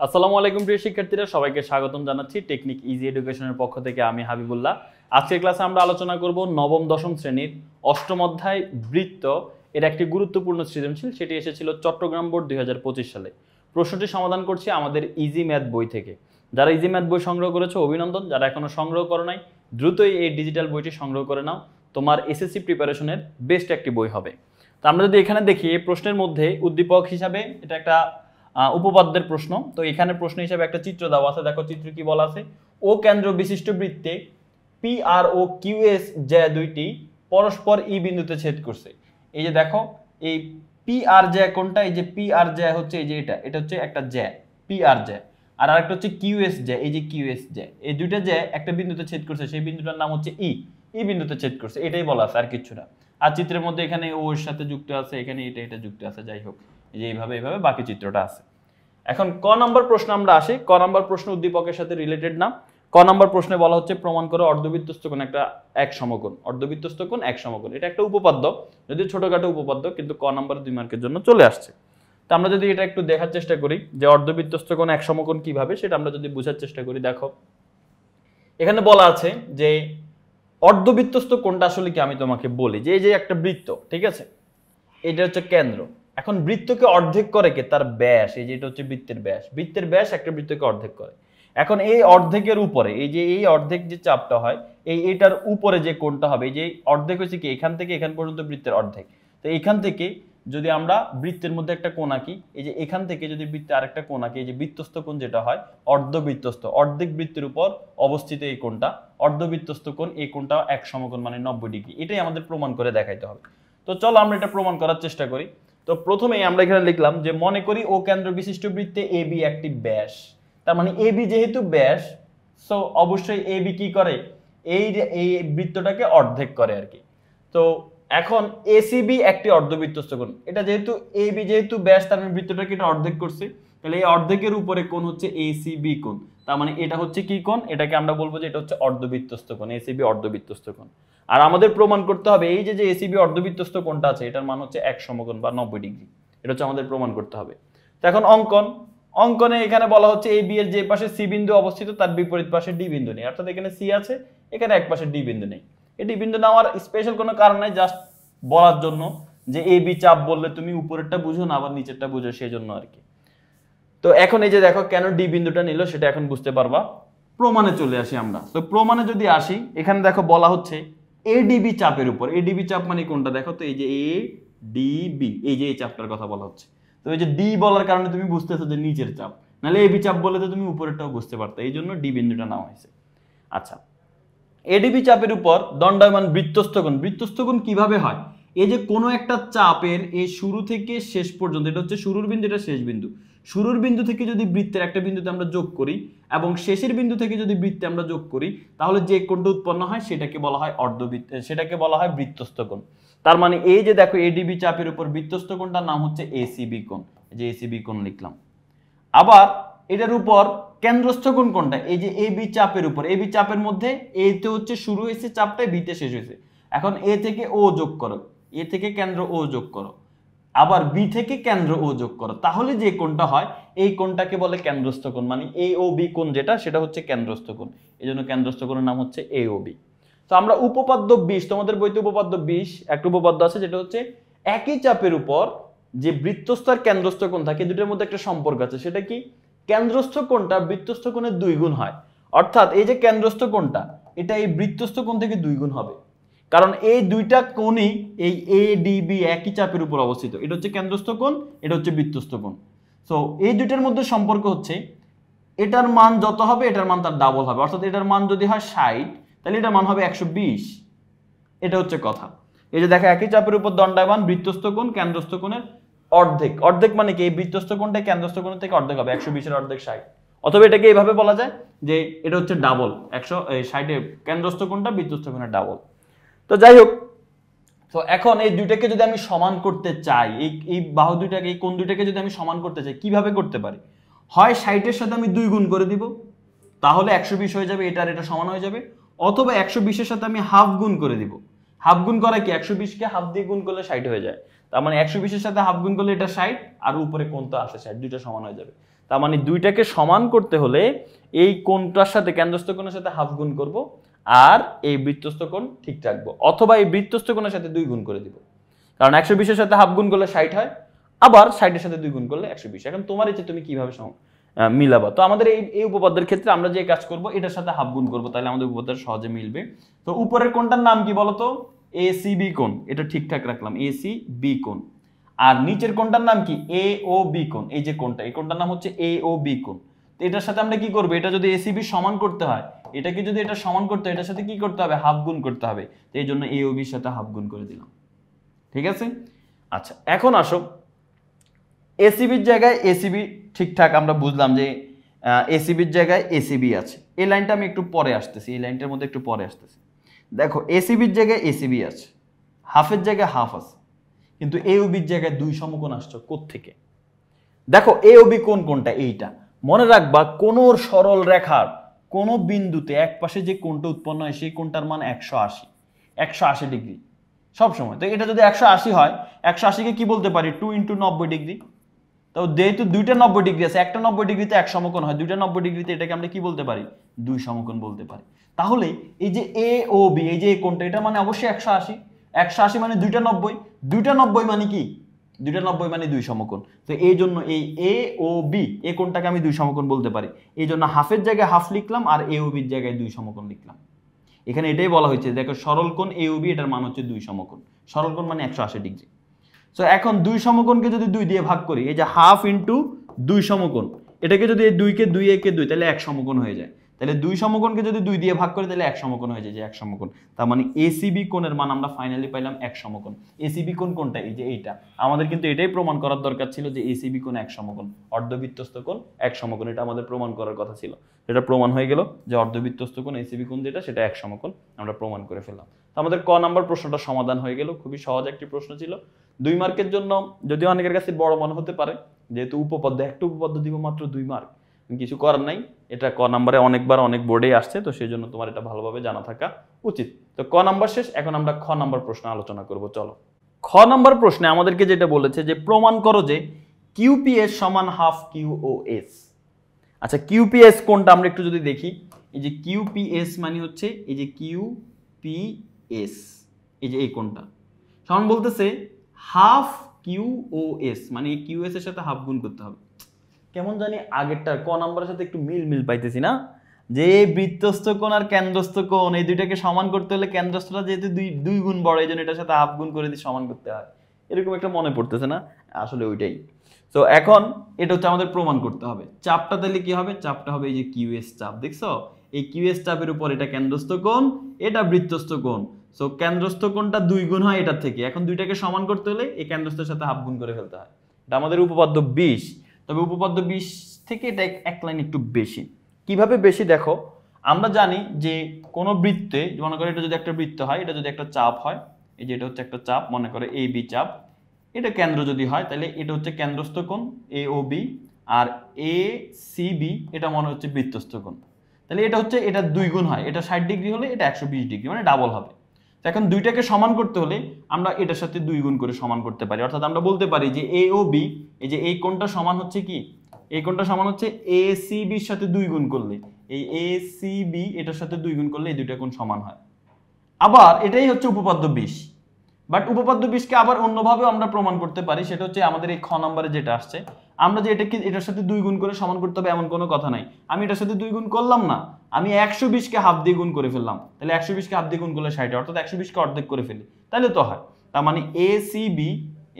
আসসালামু আলাইকুম প্রিয় শিক্ষার্থীরা, সবাইকে স্বাগতম জানাচ্ছি টেকনিক ইজি এডুকেশনের পক্ষ থেকে। আমি হাবিবুল্লাহ। আজকের ক্লাসে আমরা আলোচনা করব নবম দশম শ্রেণীর অষ্টম অধ্যায় বৃত্ত এর একটি গুরুত্বপূর্ণ সৃজনশীল। সেটি এসেছিল চট্টগ্রাম বোর্ড 2025 সালে। প্রশ্নটি সমাধান করছি আমাদের ইজি ম্যাথ বই থেকে। যারা ইজি ম্যাথ বই সংগ্রহ করেছো অভিনন্দন, যারা এখনো সংগ্রহ করো নাই দ্রুতই এই ডিজিটাল বইটি সংগ্রহ করে নাও। তোমার এসএসসি প্রিপারেশনের বেস্ট একটি বই হবে। তো আমরা যদি এখানে দেখি, এই প্রশ্নের মধ্যে উদ্দীপক হিসাবে এটা একটা উপপাদ্যের প্রশ্ন। তো এখানে প্রশ্ন হিসেবে একটা চিত্র দেওয়া আছে। দেখো চিত্র কি বলা আছে, ও কেন্দ্র বিশিষ্ট বৃত্তে P R O Q S জ্যা দুইটি পরস্পর ই বিন্দুতে ছেদ করছে। এই যে দেখো, এই পি আর জ্যা কোনটা? এই যে পি আর জ্যা হচ্ছে এই যে এটা হচ্ছে একটা জ্যা, পি আর জ্যা। আর আরেকটা হচ্ছে কিউ এস জ্যা, এই যে কিউ এস জ্যা। এই দুইটা জ্যা একটা বিন্দুতে ছেদ করছে, সেই বিন্দুটার নাম হচ্ছে ই বিন্দুতে ছেদ করছে, এটাই বলা আছে, আর কিছু না। আর চিত্রের মধ্যে এখানে ও এর সাথে যুক্ত আছে, এখানে এটা যুক্ত আছে। যাই হোক, এই যে এইভাবে বাকি চিত্রটা আছে। এখন ক নম্বর প্রশ্ন আমরা আসি। ক নম্বর প্রশ্ন উদ্দীপকের সাথে রিলেটেড না। ক নম্বর প্রশ্নে বলা হচ্ছে প্রমাণ করো অর্ধবৃত্তস্থ কোণ একটা এক সমকোণ। অর্ধবৃত্তস্থ কোণ এক সমকোণ, এটা একটা উপপাদ্য, যদিও ছোটখাটো উপপাদ্য, কিন্তু ক নম্বর 2 মার্কের জন্য চলে আসছে। তো আমরা যদি এটা একটু দেখার চেষ্টা করি যে অর্ধবৃত্তস্থ কোণ এক সমকোণ কিভাবে, সেটা আমরা যদি বোঝার চেষ্টা করি। দেখো এখানে বলা আছে যে অর্ধবৃত্তস্থ কোণটা আসলে কি, আমি তোমাকে বলি যে এই যে একটা বৃত্ত, ঠিক আছে, এটা হচ্ছে কেন্দ্র। এখন বৃত্তকে অর্ধেক করে কে? তার ব্যাস। এই যে এটা হচ্ছে বৃত্তের ব্যাস, বৃত্তের ব্যাস একটা বৃত্তকে অর্ধেক করে। এখন এই অর্ধেকের উপরে এই যে এই অর্ধেক যে চাপটা হয়, এইটার উপরে যে কোণটা হবে, এই যে অর্ধেক হচ্ছে কি এখান থেকে এখান পর্যন্ত বৃত্তের অর্ধেক। তো এখান থেকে যদি আমরা বৃত্তের মধ্যে একটা কোণ আঁকি, এই যে এখান থেকে যদি বৃত্তে আরেকটা কোণ আঁকি, এই যে বৃত্তস্থ কোণ যেটা হয় অর্ধবৃত্তস্থ, অর্ধেক বৃত্তের উপর অবস্থিত এই কোণটা অর্ধবৃত্তস্থ কোণ, এই কোণটা এক সমকোণ মানে 90 ডিগ্রি। এটাই আমাদের প্রমাণ করে দেখাইতে হবে। তো চলো আমরা এটা প্রমাণ করার চেষ্টা করি। তো প্রথমেই আমরা এখানে লিখলাম যে মনে করি ও কেন্দ্র বিশিষ্ট বৃত্তে এ বি একটি ব্যাস। তার মানে এ বি যেহেতু ব্যাস, সো অবশ্যই এ বি কি করে, এই বৃত্তটাকে অর্ধেক করে আর কি। তো এখন এসিবি একটি অর্ধবৃত্তস্থ কোণ। এটা যেহেতু এ বি যেহেতু ব্যাস, তার মানে বৃত্তটাকে এটা অর্ধেক করছে, তাহলে এই অর্ধেকের উপরে কোণ হচ্ছে এসিবি কোণ। তার মানে এটা হচ্ছে কি কোণ? এটাকে আমরা বলবো যে এটা হচ্ছে অর্ধবৃত্তস্থ কোণ, এসিবি অর্ধবৃত্তস্থ কোণ। আর আমাদের প্রমাণ করতে হবে এই যে এসিবি অর্ধবৃত্তস্থ কোণটা আছে, এটার মান হচ্ছে এক সমকোণ বা 90 ডিগ্রি। এটা হচ্ছে আমাদের প্রমাণ করতে হবে। তো এখন অঙ্কনে এখানে বলা হচ্ছে এই বি এর যে পাশে সি বিন্দু অবস্থিত তার বিপরীত পাশে ডি বিন্দু নেই। অর্থাৎ এখানে সি আছে, এখানে এক পাশে ডি বিন্দু নেই। এই ডি বিন্দু নেওয়ার স্পেশাল কোনো কারণ নাই, জাস্ট বলার জন্য যে এ বি চাপ বললে তুমি উপরেরটা বুঝো না আবার নিচেরটা বুঝো, সেই জন্য আর কি। তো এখন এই যে দেখো কেন ডি বিন্দুটা নিল সেটা এখন বুঝতে পারবা। প্রমাণে চলে আসি আমরা। তো প্রমাণে যদি আসি, এখানে দেখো বলা হচ্ছে এডিবি চাপের উপর। এডিবি চাপ মানে কোনটা দেখো তো, এই যে এ ডিবি, এই যে এই চাপটার কথা বলা হচ্ছে। তো এই যে ডি বলার কারণে তুমি বুঝতেছো যে নিচের চাপ, নাহলে এবি চাপ বলে তো তুমি উপরেরটাও বুঝতে পারতো, এই জন্য ডি বিন্দুটা নেওয়া হয়েছে। আচ্ছা, এডিবি চাপের উপর দণ্ডায়মান বৃত্তস্থ কোণ। বৃত্তস্থ কোণ কিভাবে হয়? এই যে কোনো একটা চাপের এই শুরু থেকে শেষ পর্যন্ত, এটা হচ্ছে শুরুর বিন্দু, এটা শেষ বিন্দু। শুরুর বিন্দু থেকে যদি বৃত্তের একটা বিন্দুতে আমরা যোগ করি এবং শেষের বিন্দু থেকে যদি বৃত্তে আমরা যোগ করি, তাহলে যে কোণটা উৎপন্ন হয় সেটাকে বলা হয় অর্ধবৃত্ত, সেটাকে বলা হয় বৃত্তস্থ কোণ। তার মানে এই যে দেখো এডিবি চাপের উপর বৃত্তস্থ কোণটার নাম হচ্ছে এসিবি কোণ। এই যে এসিবি কোণ লিখলাম। আবার এটার উপর কেন্দ্রস্থ কোণ কোনটা? এই যে এ বি চাপের উপর। এ বি চাপের মধ্যে এ তে হচ্ছে শুরু হয়েছে চাপটা, বি তে শেষ হয়েছে। এখন এ থেকে ও যোগ করো, এ থেকে কেন্দ্র ও যোগ করো, আবার বি থেকে কেন্দ্র ও যোগ করো, তাহলে যে কোণটা হয় এই কোণটাকে বলে কেন্দ্রস্থ কোণ। মানে এ ও বি কোণ যেটা, সেটা হচ্ছে কেন্দ্রস্থ কোণ। এই জন্য কেন্দ্রস্থ কোণের নাম হচ্ছে এ ও বি। তো আমরা উপপাদ্য 20, তোমাদের বইতে উপপাদ্য 20 একটা উপপাদ্য আছে যেটা হচ্ছে একই চাপের উপর যে বৃত্তস্থ আর কেন্দ্রস্থ কোণ থাকে, দুটোর মধ্যে একটা সম্পর্ক আছে। সেটা কি? কেন্দ্রস্থ কোণটা বৃত্তস্থ কোণের 2 গুণ হয়। অর্থাৎ এই যে কেন্দ্রস্থ কোণটা, এটা এই বৃত্তস্থ কোণ থেকে 2 গুণ হবে, কারণ এই দুইটা কোণই এই এ ডি বি একই চাপের উপর অবস্থিত। এটা হচ্ছে কেন্দ্রস্থ কোণ, এটা হচ্ছে বৃত্তস্থ কোণ। সো এই দুইটার মধ্যে সম্পর্ক হচ্ছে এটার মান যত হবে এটার মান তার ডাবল হবে। অর্থাৎ এটার মান যদি হয় 60, তাহলে এটার মান হবে 120। এটা হচ্ছে কথা। এই যে দেখো একই চাপের উপর দণ্ডায়মান বৃত্তস্থ কোণ কেন্দ্রস্থ কোণের অর্ধেক। অর্ধেক মানে কি? এই বৃত্তস্থ কোণটা কেন্দ্রস্থ কোণের থেকে অর্ধেক হবে, 120 এর অর্ধেক 60। অথবা এটাকে এইভাবে বলা যায় যে এটা হচ্ছে ডাবল, 160 এর কেন্দ্রস্থ কোণটা বৃত্তস্থ কোণের ডাবল। তো যাই হোক, তো এখন এই দুইটাকে যদি আমি সমান করতে চাই, এই বাহু দুইটাকে, এই কোণ দুইটাকে যদি আমি সমান করতে চাই, কিভাবে করতে পারি? হয় 60 এর সাথে আমি 2 গুণ করে দিব, তাহলে 120 হয়ে যাবে, এটা আর এটা সমান হয়ে যাবে। অথবা 120 এর সাথে আমি হাফ গুণ করে দিব। হাফ গুণ করা কি? 120 কে হাফ দিয়ে গুণ করলে 60 হয়ে যায়। তার মানে 120 এর সাথে হাফ গুণ করলে এটা 60, আর উপরে কোণ তো আছে 60, দুইটা সমান হয়ে যাবে। তার মানে দুইটাকে সমান করতে হলে এই কোণটার সাথে কেন্দ্রস্থ কোণের সাথে হাফ গুণ করব আর এই বৃত্তস্থ কোণ ঠিক রাখবো, অথবা এই বৃত্তস্থ কোণের সাথে 2 গুণ করে দিব, কারণ 120 এর সাথে হাফ গুণ করলে 60 হয়, আবার 60 এর সাথে 2 গুণ করলে 120। এখন তোমার ইচ্ছে তুমি কিভাবে মিলাবা। তো আমাদের এই উপপাদ্যের ক্ষেত্রে আমরা যে কাজ করব এটার সাথে হাফ গুণ করব, তাহলে আমাদের উপপাদ্য সহজে মিলবে। তো উপরের কোণটার নাম কি বলতো? এসিবি কোণ, এটা ঠিকঠাক রাখলাম, এসিবি কোণ। আর নিচের কোণটার নাম কি? এওবি কোণ। এই যে কোণটা, এই কোণটার নাম হচ্ছে এওবি কোণ। তো এটার সাথে আমরা কি করব? এটা যদি এসিবি সমান করতে হয়, এটাকে যদি এটা সমান করতে হয়, এটার সাথে কি করতে হবে? হাফ গুণ করতে হবে। তো এই জন্য এওবির সাথে হাফ গুণ করে দিলাম। ঠিক আছে? আচ্ছা, এখন আসো এসিবির জায়গায় এসিবি ঠিকঠাক আমরা বুঝলাম যে এসিবির জায়গায় এসিবি আছে। এই লাইনটা আমি একটু পরে আসতেছি, এই লাইনটার মধ্যে একটু পরে আসতেছি। দেখো এসিবির জায়গায় এসিবি আছে, হাফের জায়গায় হাফ আছে, কিন্তু এওবির জায়গায় 2 সমকোণ আসছে কোত্থেকে? দেখো এওবি কোণ কোনটা? এইটা মনে রাখবা, কোন সরল রেখার কোন বিন্দুতে এক পাশে যে কোণটা উৎপন্ন হয় সেই কোণটার মান 180 ডিগ্রি সবসময়। তো এটা যদি 180 হয়, 180কে কি বলতে পারি? 2 × 90 ডিগ্রি। তো যেহেতু দুইটা 90 ডিগ্রি আছে, একটা 90 ডিগ্রিতে এক সমকোণ হয়, দুইটা 90 ডিগ্রিতে এটাকে আমরা কি বলতে পারি? 2 সমকোণ বলতে পারি। তাহলে এই যে এ ও বি, এই যে এই কোণটা, এটা মানে অবশ্যই 180। 180 মানে দুইটা 90, দুইটা 90 মানে কি? দুইটা 90 মানে 2 সমকোণ। তো এই জন্য এই এ ও বি, এই কোণটাকে আমি 2 সমকোণ বলতে পারি। এই জন্য হাফের জায়গায় হাফ লিখলাম আর এ ও বির জায়গায় 2 সমকোণ লিখলাম। এখানে এটাই বলা হয়েছে, দেখো সরল কোণ এ ও বি, এটার মান হচ্ছে 2 সমকোণ। সরল কোণ মানে 180 ডিগ্রি। সো এখন 2 সমকোণকে যদি 2 দিয়ে ভাগ করি, এই যে হাফ ইন্টু 2 সমকোণ, এটাকে যদি এই 2 কে 2 একে 2, তাহলে 1 সমকোণ হয়ে যায়। তাহলে 2 সমকোণকে যদি 2 দিয়ে ভাগ করি তাহলে 1 সমকোণ হয়ে যায়, যে 1 সমকোণ। তার মানে এসিবি কোণের মান আমরা ফাইনালি পাইলাম 1 সমকোণ। এসিবি কোণ কোনটা? এই যে এইটা। আমাদের কিন্তু এটাই প্রমাণ করার দরকার ছিল যে এসিবি কোণ 1 সমকোণ, অর্ধবৃত্তস্থ কোণ 1 সমকোণ। এটা আমাদের প্রমাণ করার কথা ছিল, এটা প্রমাণ হয়ে গেল যে অর্ধবৃত্তস্থ কোণ এসিবি কোণ যেটা, সেটা 1 সমকোণ। আমরা প্রমাণ করে ফেললাম। তো আমাদের ক নাম্বার প্রশ্নটা সমাধান হয়ে গেল। খুবই সহজ একটি প্রশ্ন ছিল, 2 মার্কের জন্য, যদিও অনেকের কাছে বড় মনে হতে পারে, যেহেতু উপপাদ্য, একটা উপপাদ্য দিব মাত্র 2 মার্ক, কিছু করার নাই। এটা ক নাম্বারে অনেকবার অনেক বোর্ডে আসছে, তো সেই জন্য তোমার এটা ভালোভাবে জানা থাকা উচিত। তো ক নাম্বার শেষ, এখন আমরা খ নাম্বার প্রশ্ন আলোচনা করব। চলো, খ নাম্বার প্রশ্নে আমাদেরকে যেটা বলেছে যে প্রমাণ করো যে কিউপিএস সমান হাফ কিউওএস। আচ্ছা, কিউপিএস কোনটা আমরা একটু যদি দেখি, এই যে কিউপিএস মানে হচ্ছে এই যে কিউপিএস, এই যে এই কোনটা সমান বলতেছে হাফ কিউওএস, মানে এই কিউএস এর সাথে হাফ গুণ করতে হবে। কেমন জানি আগেরটা ক নাম্বারের সাথে একটু মিল পাইতেছি না? যে বৃত্তস্থ কোণ আর কেন্দ্রস্থ কোণ, এই দুইটাকে সমান করতে হলে কেন্দ্রস্থটা যেহেতু 2 গুণ বড়, এই জন্য এটার সাথে হাফ গুণ করে দিয়ে সমান করতে হয়। এরকম একটা মনে পড়তেছে না? আসলে ওইটাই। তো এখন এটা হচ্ছে আমাদের প্রমাণ করতে হবে। চাপটা তাহলে কি হবে? চাপটা হবে এই যে কিউএস চাপ, দেখছো? এই কিউএস চাপের উপর এটা কেন্দ্রস্থ কোণ, এটা বৃত্তস্থ কোণ। সো কেন্দ্রস্থ কোণটা 2 গুণ হয় এটার থেকে। এখন দুইটাকে সমান করতে হলে এই কেন্দ্রস্থের সাথে হাফ গুণ করে ফেলতে হয়। এটা আমাদের উপপাদ্য 20। তবে উপপাদ্য 20 থেকে এটা এক লাইন একটু বেশি। কিভাবে বেশি? দেখো, আমরা জানি যে কোন বৃত্তে, মনে করে এটা যদি একটা বৃত্ত হয়, এটা যদি একটা চাপ হয়, এই যে এটা হচ্ছে একটা চাপ, মনে করে এ বি চাপ, এটা কেন্দ্র যদি হয় তাহলে এটা হচ্ছে কেন্দ্রস্থ কোণ এ ও বি, আর এ সি বি এটা মনে হচ্ছে বৃত্তস্থ কোণ। তাহলে এটা হচ্ছে, এটা 2 গুণ হয়, এটা 60 ডিগ্রি হলে এটা 120 ডিগ্রি, মানে ডাবল হবে। এখন দুইটাকে সমান করতে হলে আমরা এটার সাথে 2 গুণ করে সমান করতে পারি। অর্থাৎ আমরা বলতে পারি যে এ ও বি, এই যে এই কোণটা সমান হচ্ছে কি? এই কোণটা সমান হচ্ছে এ সি বির সাথে 2 গুণ করলে, এই এ সি বি এটার সাথে 2 গুণ করলে এই দুইটা কোণ সমান হয়। আবার এটাই হচ্ছে উপপাদ্য 20। বাট উপপাদ্য 20কে আবার অন্যভাবেও আমরা প্রমাণ করতে পারি, সেটা হচ্ছে আমাদের এই খ নম্বরে যেটা আসছে, আমরা যে এটাকে এটার সাথে 2 গুণ করে সমান করতে হবে এমন কোনো কথা নাই। আমি এটার সাথে 2 গুণ করলাম না, আমি 120কে হাফ দিয়ে গুণ করে ফেললাম। তাহলে 120কে হাফ দিয়ে গুণ করলে 60, অর্থাৎ 120কে অর্ধেক করে ফেলি, তাহলে তো হয়। তার মানে এসিবি,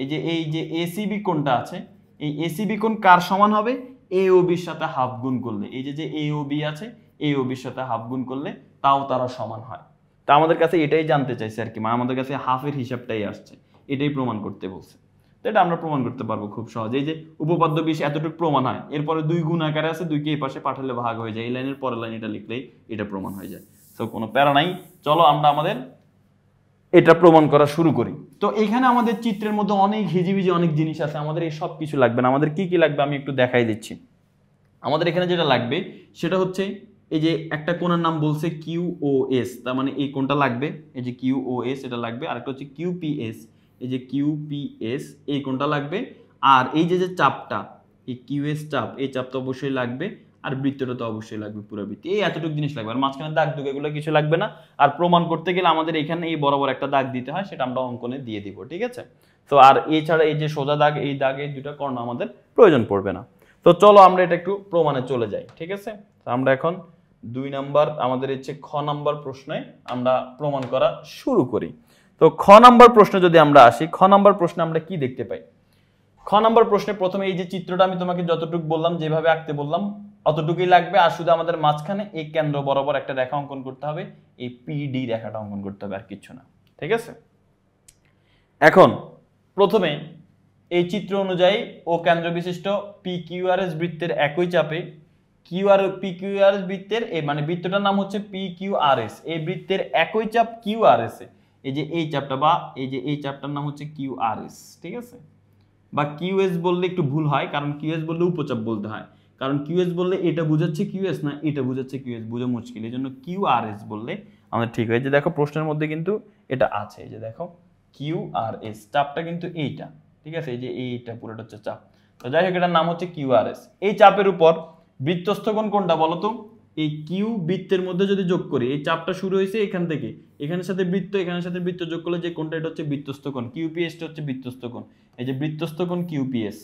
এই যে এসিবি কোণটা আছে, এই এসিবি কোণ কার সমান হবে? এ ও বির সাথে হাফ গুণ করলে। এই যে এ ও বি আছে, এ ও বির সাথে হাফ গুণ করলে তাও তারা সমান হয়। তা আমাদের কাছে এটাই জানতে চাইছে আর কি, মানে আমাদের কাছে হাফের হিসাবটাই আসছে, এটাই প্রমাণ করতে বলছে। তো এটা আমরা প্রমাণ করতে পারবো খুব সহজে। এই যে উপপাদ্য 20 এতটুকু প্রমাণ হয়, এরপরে 2 গুণ আকারে আছে, 2কে এই পাশে পাঠালে ভাগ হয়ে যায়, এই লাইনের পরের লাইন এটা লিখলেই এটা প্রমাণ হয়ে যায়। তো কোনো প্যারা নাই, চলো আমরা আমাদের এটা প্রমাণ করা শুরু করি। তো এখানে আমাদের চিত্রের মধ্যে অনেক হিজিবিজি অনেক জিনিস আছে, আমাদের এই সব কিছু লাগবে না। আমাদের কি কি লাগবে আমি একটু দেখাই দিচ্ছি। আমাদের এখানে যেটা লাগবে সেটা হচ্ছে এই যে একটা কোণের নাম বলছে কিউওএস, তার মানে এই কোণটা লাগবে, এই যে কিউওএস এটা লাগবে। আর একটা হচ্ছে কিউপিএস, এই যে কিউপিএস এই কোণটা লাগবে। আর এই যে চাপটা এই কিউএস চাপ, এই চাপ তো অবশ্যই লাগবে, আর বৃত্তটা তো অবশ্যই লাগবে, পুরো বৃত্ত এই এতটুকু জিনিস লাগবে, আর মাঝখানে দাগ দুগ এগুলো কিছু লাগবে না। আর প্রমাণ করতে গেলে আমাদের এখানে এই বরাবর একটা দাগ দিতে হয়, সেটা আমরা অঙ্কনে দিয়ে দিব, ঠিক আছে। তো আর এছাড়া এই যে সোজা দাগ, এই দাগ, এই দুটা কর্ণ আমাদের প্রয়োজন পড়বে না। তো চলো আমরা এটা একটু প্রমাণে চলে যাই, ঠিক আছে। তো আমরা এখন 2 নাম্বার আমাদের হচ্ছে খ নাম্বার প্রশ্নে আমরা প্রমাণ করা শুরু করি। তো খ নাম্বার প্রশ্নে যদি আমরা আসি, খ নাম্বার প্রশ্নে আমরা কি দেখতে পাই? খ নাম্বার প্রশ্নে প্রথমে এই যে চিত্রটা আমি তোমাকে যতটুকু বললাম, যেভাবে আঁকতে বললাম অতটুকুই লাগবে, আর শুধু আমাদের মাঝখানে এই কেন্দ্র বরাবর একটা রেখা অঙ্কন করতে হবে, এই পিডি রেখাটা অঙ্কন করতে হবে, আর কিছু না, ঠিক আছে। এখন প্রথমে এই চিত্র অনুযায়ী ও কেন্দ্র বিশিষ্ট PQRS বৃত্তের একই চাপে PQRS বৃত্তের মানে বৃত্তটার নাম হচ্ছে PQRS, এই বৃত্তের একই চাপ QRS এ, এই যে এই চাপটা বা এই যে এই চাপটার নাম হচ্ছে QRS, ঠিক আছে। বা QS বললে একটু ভুল হয়, কারণ QS বললে উপচাপ বলতে হয়, কারণ QS বললে এটা বুঝাচ্ছে QS না এটা বুঝাচ্ছে QS, বুঝা মুশকিল, এই জন্য QRS বললে আমাদের ঠিক হয়। যে দেখো প্রশ্নের মধ্যে কিন্তু এটা আছে, এই যে দেখো QRS চাপটা কিন্তু এইটা, ঠিক আছে, এই যে এইটা পুরোটা হচ্ছে চাপ। তো যাই হোক এটার নাম হচ্ছে QRS। এই চাপের উপর বৃত্তস্থ কোণ কোনটা বলো তো? এই কিউ বৃত্তের মধ্যে যদি যোগ করি, এই চাপটা শুরু হয়েছে এখান থেকে, এখানের সাথে বৃত্ত, এখানের সাথে বৃত্ত যোগ করলে যে কোণটা, এটা হচ্ছে বৃত্তস্থ কোণ, QPS টা হচ্ছে বৃত্তস্থ কোণ, এই যে বৃত্তস্থ কোণ QPS।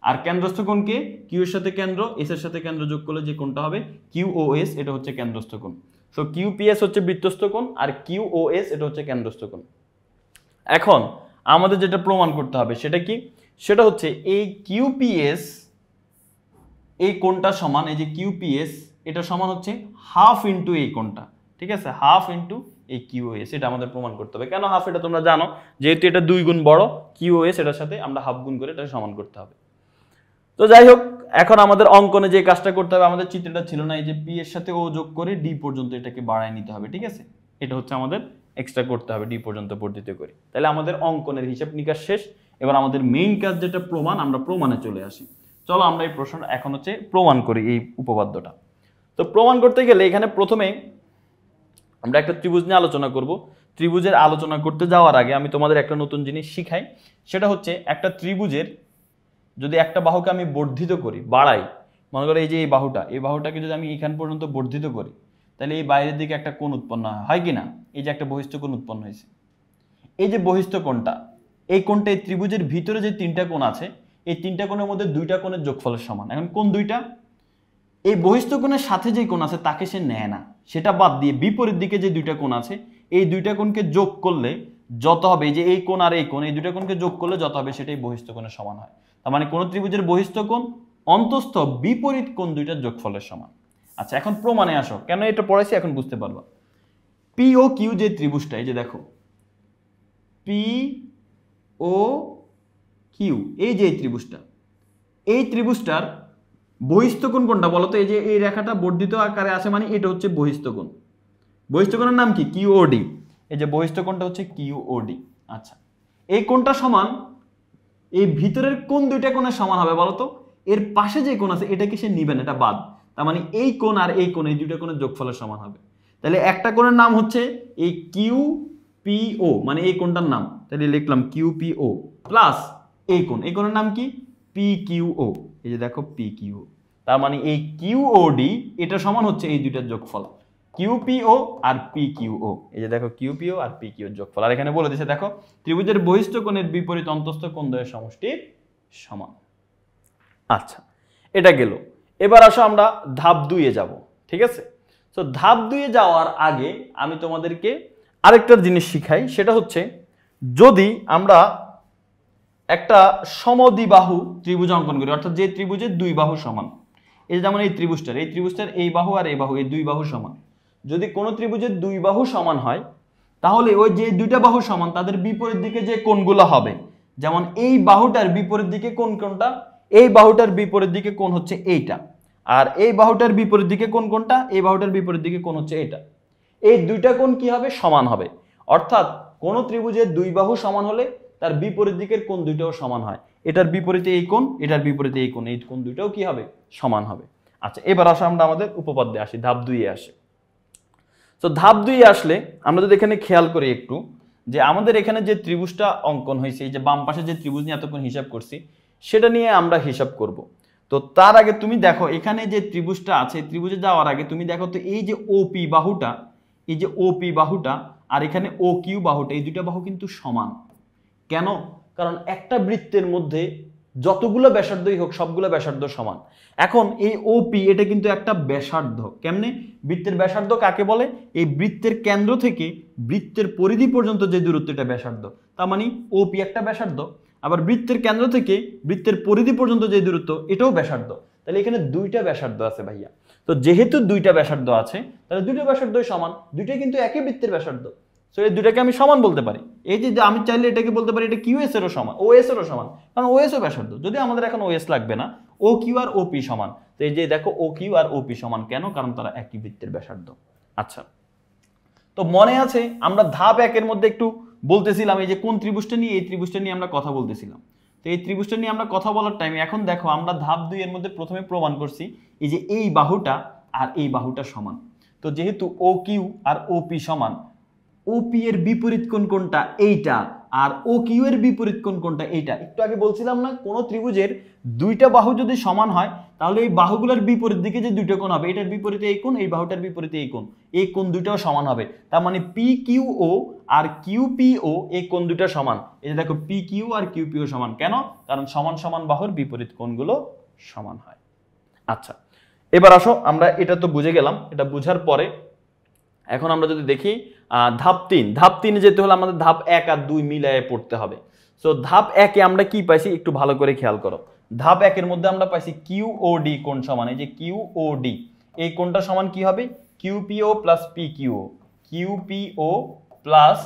আর কেন্দ্রস্থ কোণকে কিউ এর সাথে কেন্দ্র, এস এর সাথে কেন্দ্র যোগ করলে যে কোণটা হবে QOS, এটা হচ্ছে কেন্দ্রস্থ কোণ। সো QPS হচ্ছে বৃত্তস্থ কোণ, আর QOS এটা হচ্ছে কেন্দ্রস্থ কোণ। এখন আমাদের যেটা প্রমাণ করতে হবে সেটা কি? সেটা হচ্ছে এই QPS, এই কোণটা সমান, এই যে QPS এটা সমান হচ্ছে হাফ ইন্টু এই কোণটা, ঠিক আছে, হাফ ইন্টু এই QOS, এটা আমাদের প্রমাণ করতে হবে। কেন হাফ? এটা তোমরা জানো, যেহেতু এটা 2 গুণ বড়, QOS এটার সাথে আমরা হাফ গুণ করে এটা সমান করতে হবে। তো যাই হোক, এখন আমাদের অঙ্কনে যে কাজটা করতে হবে, আমাদের চিত্রটা ছিল না, এই যে P এর সাথে O যোগ করে D পর্যন্ত এটাকে বাড়ায় নিতে হবে, ঠিক আছে। এটা হচ্ছে আমাদের এক্সট্রা করতে হবে, D পর্যন্ত বর্ধিত করে। তাহলে আমাদের অঙ্কনের হিসাব নিকাশ শেষ। এবার আমাদের মেইন কাজ যেটা প্রমাণ, আমরা প্রমাণে চলে আসি। চলো আমরা এই প্রশ্নটা এখন হচ্ছে প্রমাণ করি এই উপপাদ্যটা। তো প্রমাণ করতে গেলে এখানে প্রথমে আমরা একটা ত্রিভুজ নিয়ে আলোচনা করব। ত্রিভুজের আলোচনা করতে যাওয়ার আগে আমি তোমাদের একটা নতুন জিনিস শিখাই, সেটা হচ্ছে একটা ত্রিভুজের যদি একটা বাহুকে আমি বর্ধিত করি, বাড়াই, মনে করো এই যে এই বাহুটাকে যদি আমি এখান পর্যন্ত বর্ধিত করি, তাহলে এই বাইরের দিকে একটা কোণ উৎপন্ন হয় কি না? এই যে একটা বহিস্থ কোণ উৎপন্ন হয়েছে, এই যে বহিস্থ কোণটা, এই কোণটা এই ত্রিভুজের ভিতরে যে 3টা কোণ আছে, এই 3টা কোণের মধ্যে 2টা কোণের যোগফলের সমান। এখন কোন 2টা? এই বহিস্থ কোণের সাথে যে কোণ আছে তাকে সে নেয় না, সেটা বাদ দিয়ে বিপরীত দিকে যে 2টা কোণ আছে, এই 2টা কোণকে যোগ করলে যত হবে, এই যে এই কোণ আর এই কোণ, এই 2টা কোণকে যোগ করলে যত হবে সেটাই বহিস্থ কোণের সমান হয়। তার মানে কোন ত্রিভুজের বহিস্থ কোণ অন্তস্থ বিপরীত কোণ 2টার যোগফলের সমান। আচ্ছা এখন প্রমাণে আসো, কেন এটা পড়াইছি এখন বুঝতে পারবা। পি ও কিউ যে ত্রিভুজটা, এই যে দেখো পি ও কিউ, এই যে ত্রিভুজটা, এই ত্রিভুজটার বহিস্থ কোণ কোনটা বলো তো? এই যে এই রেখাটা বর্ধিত আকারে আছে, মানে এটা হচ্ছে বহিস্থ কোণ। বহিস্থ কোণের নাম কি? কিউওডি। এই যে বহিস্থ কোণটা হচ্ছে কিউওডি। আচ্ছা এই কোণটা সমান এই ভিতরের কোন 2টা কোণের সমান হবে বলো তো? এর পাশে যে কোণ আছে এটাকে সে নিবে না, এটা বাদ। তার মানে এই কোণ আর এই কোণ, এই 2টা কোণের যোগফলের সমান হবে। তাহলে একটা কোণের নাম হচ্ছে এই কিউপিও, মানে এই কোণটার নাম, তাহলে লিখলাম কিউপিও প্লাস এই কোণ, এই কোণের নাম কি? পিকিউও। এই যে দেখো পিকিউও, তার মানে এই কিউওডি এটা সমান হচ্ছে এই 2টার যোগফল, কিউপিও আর পিকিউও। এই যে দেখো কিউপিও আর পিকিউর যোগফল। আর এখানে বলে দিয়েছে দেখো ত্রিভুজের বহিস্থ কোণের বিপরীত অন্তস্থ কোণ দ্বয়ের সমষ্টির সমান। আচ্ছা এটা গেল। এবার আসো আমরা ধাপ 2 এ যাব, ঠিক আছে। তো ধাপ 2 এ যাওয়ার আগে আমি তোমাদেরকে আরেকটা জিনিস শিখাই, সেটা হচ্ছে যদি আমরা একটা সমদ্বিবাহু ত্রিভুজ অঙ্কন করি, অর্থাৎ যে ত্রিভুজের 2 বাহু সমান, এই যেমন এই ত্রিভুজটার এই বাহু আর এই বাহু, এই 2 বাহু সমান। যদি কোনো ত্রিভুজের 2 বাহু সমান হয়, তাহলে ওই যে 2টা বাহু সমান তাদের বিপরীত দিকে যে কোণগুলো হবে, যেমন এই বাহুটার বিপরীত দিকে কোণ কোনটা? এই বাহুটার বিপরীত দিকে কোণ হচ্ছে এইটা। আর এই বাহুটার বিপরীত দিকে কোণ কোনটা? এই বাহুটার বিপরীত দিকে কোণ হচ্ছে এটা। এই 2টা কোণ কি হবে? সমান হবে। অর্থাৎ কোন ত্রিভুজের 2 বাহু সমান হলে তার বিপরীত দিকের কোণ 2টাও সমান হয়। এটার বিপরীতে এই কোণ, এটার বিপরীতে এই কোণ, এই কোণ 2টাও কি হবে? সমান হবে। আচ্ছা এবার আসো আমরা আমাদের উপপাদ্যে আসি, ধাপ 2 এ আসি। তো ধাপ 2 এ আসলে আমরা যদি এখানে খেয়াল করি একটু, যে আমাদের এখানে যে ত্রিভুজটা অঙ্কন হয়েছে, এই যে বাম পাশে যে ত্রিভুজ নিয়ে এতক্ষণ হিসাব করছি, সেটা নিয়ে আমরা হিসাব করব। তো তার আগে তুমি দেখো এখানে যে ত্রিভুজটা আছে, ত্রিভুজে যাওয়ার আগে তুমি দেখো তো এই যে ওপি বাহুটা, এই যে ওপি বাহুটা আর এখানে ও কিউ বাহুটা, এই দুইটা বাহু কিন্তু সমান। কেন? কারণ একটা বৃত্তের মধ্যে যতগুলো ব্যাসার্ধই হোক সবগুলো ব্যাসার্ধ সমান। এখন এই ওপি এটা কিন্তু একটা ব্যাসার্ধ। কেমনে? বৃত্তের ব্যাসার্ধ কাকে বলে? এই বৃত্তের কেন্দ্র থেকে বৃত্তের পরিধি পর্যন্ত যে দূরত্ব এটা ব্যাসার্ধ। তার মানে ওপি একটা ব্যাসার্ধ, আবার বৃত্তের কেন্দ্র থেকে বৃত্তের পরিধি পর্যন্ত যে দূরত্ব এটাও ব্যাসার্ধ। তাহলে এখানে দুইটা ব্যাসার্ধ আছে ভাইয়া। তো যেহেতু দুইটা ব্যাসার্ধ আছে তাহলে দুইটা ব্যাসার্ধই সমান, দুইটাই কিন্তু একই বৃত্তের ব্যাসার্ধ। সো এই দুটাকে আমি সমান বলতে পারি। এই যে আমি চাইলে এটাকে বলতে পারি এটা কিউ এস এরও সমান, ও এস এরও সমান, কারণ ও এস ও ব্যাসার্ধ। যদি আমাদের এখন ও এস লাগবে না, O Q R O P সমান। তো এই যে দেখো O Q R O P সমান কেন? কারণ তারা একই বৃত্তের ব্যাসার্ধ। আচ্ছা, তো মনে আছে আমরা ধাপ একের মধ্যে একটু বলতেছিলাম এই যে কোন ত্রিভুজটা নিয়ে, এই ত্রিভুজটা নিয়ে আমরা কথা বলতেছিলাম। তো এই ত্রিভুজটা নিয়ে আমরা কথা বলার টাইমে এখন দেখো আমরা ধাপ 2 এর মধ্যে প্রথমে প্রমাণ করছি এই যে এই বাহুটা আর এই বাহুটা সমান। তো যেহেতু O Q R O P সমান, ওপি এর বিপরীত কোণ কোনটা? এইটা। আর ও কিউ এর বিপরীত কোণ কোনটা? এইটা। একটু আগে বলছিলাম না কোন ত্রিভুজের দুইটা বাহু যদি সমান হয় তাহলে এই বাহুগুলোর বিপরীত দিকে যে দুইটা কোণ হবে, এটার বিপরীতে এই কোণ, এই বাহুটার বিপরীতে এই কোণ, এই কোণ দুইটাও সমান হবে। তার মানে পি কিউ ও আর কিউ পি ও এই কোণ দুইটা সমান। এই যে দেখো P Q R Q P ও সমান। কেন? কারণ সমান সমান বাহুর বিপরীত কোণগুলো সমান হয়। আচ্ছা, এবার আসো আমরা এটা তো বুঝে গেলাম। এটা বুঝার পরে এখন আমরা যদি দেখি ধাপ 3, ধাপ 3 যেতে হলে আমাদের ধাপ 1 আর 2 মিলায়ে পড়তে হবে। সো ধাপ 1 এ আমরা কি পাইছি একটু ভালো করে খেয়াল করো। ধাপ 1 এর মধ্যে আমরা পাইছি কিউ ও ডি কোণ সমান। এই যে কিউ ও ডি, এই কোণটা সমান কি হবে? কিউ পি ও প্লাস পি কিউ ও, কিউ পি ও প্লাস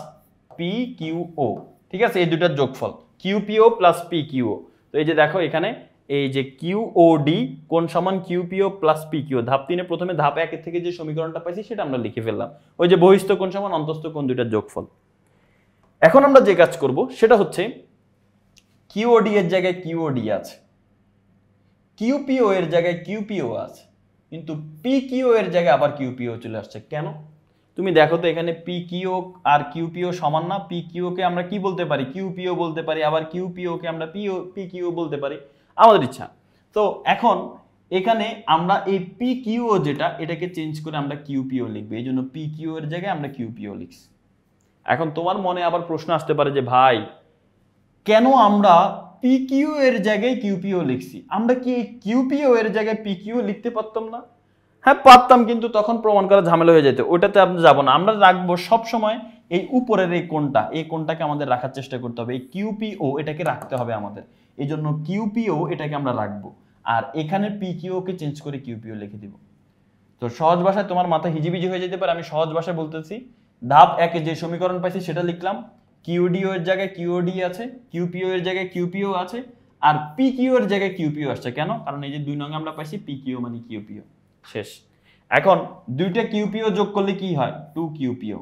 পি কিউ ও। ঠিক আছে, এই দুটার যোগফল কিউ পি ও প্লাস পি কিউ ও। তো এই যে দেখো এখানে এই যে কিউ ও ডি কোণ সমান কিউ পি ও প্লাস পি কিউ। ধাপ 3 এ প্রথমে ধাপ 1 এর থেকে যে সমীকরণটা পাইছি সেটা আমরা লিখে ফেললাম। ওই যে বহিস্থ কোণ সমান অন্তস্থ কোণ দুইটার যোগফল। এখন আমরা যে কাজ করব সেটা হচ্ছে কিউ ও ডি এর জায়গায় কিউ ও ডি আছে, কিউ পি ও এর জায়গায় কিউ পি ও আছে, কিন্তু পি কিউ এর জায়গায় আবার কিউ পি ও চলে আসছে। কেন? তুমি দেখো তো এখানে P Q R Q P ও সমান না? পি কিউ কে আমরা কি বলতে পারি? কিউ পি ও বলতে পারি, আবার কিউ পি ও কে আমরা পি কিউ বলতে পারি, আমাদের ইচ্ছা। তো এখন এখানে আমরা এই পি কিউ ও যেটা, এটাকে চেঞ্জ করে আমরা কিউ পি ও লিখবো। এই জন্য পি কিউ এর জায়গায় আমরা কিউ পি ও লিখছি। এখন তোমার মনে আবার প্রশ্ন আসতে পারে যে ভাই কেন আমরা পি কিউ এর জায়গায় কিউ পি ও লিখছি? আমরা কি কিউ পি ও এর জায়গায় পি কিউ লিখতে পারতাম না? হ্যাঁ পারতাম, কিন্তু তখন প্রমাণ করা ঝামেলা হয়ে যেত, ওটাতে আমরা যাবো না। আমরা রাখবো সবসময় এই উপরের এই কোণটা, এই কোণটাকে আমাদের রাখার চেষ্টা করতে হবে। এই কিউপিও এটাকে রাখতে হবে আমাদের, এই জন্য কিউপিও এটাকে আমরা রাখবো। আর এখানে পি কিউ কে চেঞ্জ করে কিউপিও লিখে দিব। তো সহজ ভাষায় তোমার মাথা হিজিবিজি হয়ে যেতে পারে, আমি সহজ ভাষায় বলতেছি। ধাপ 1 এ যে সমীকরণ পাইছি সেটা লিখলাম, কিউডিও এর জায়গায় কিউডি আছে, কিউপিও এর জায়গায় কিউপিও আছে, আর পি কিউ এর জায়গায় কিউপিও আসছে। কেন? কারণ এই যে 2 নং আমরা পাইছি পি কিউ মানে কিউপিও। শেষ। এখন দুইটা কিউপিও যোগ করলে কি হয়? 2 কিউপিও।